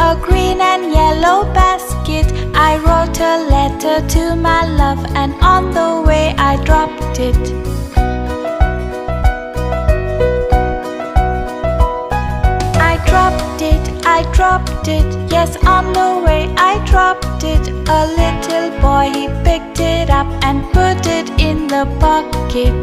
a green and yellow basket. I wrote a letter to my love, and on the way I dropped it. I dropped it, yes, on the way I dropped it. A little boy, he picked it up and put it in the pocket.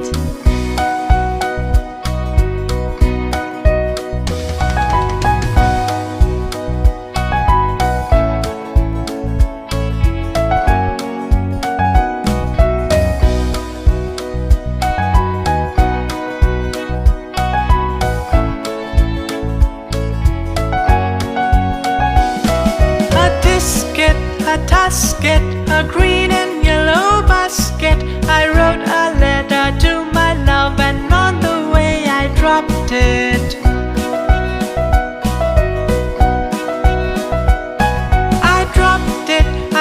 A tasket, a green and yellow basket. I wrote a letter to my love, and on the way I dropped it.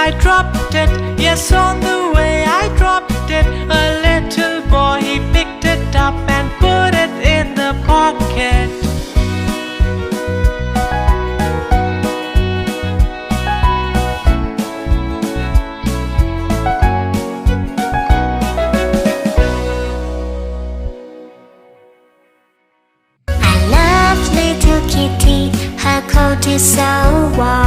I dropped it, yes, on the way I dropped it. A little boy, he picked it up and put it in the pocket. Kitty, her coat is so warm.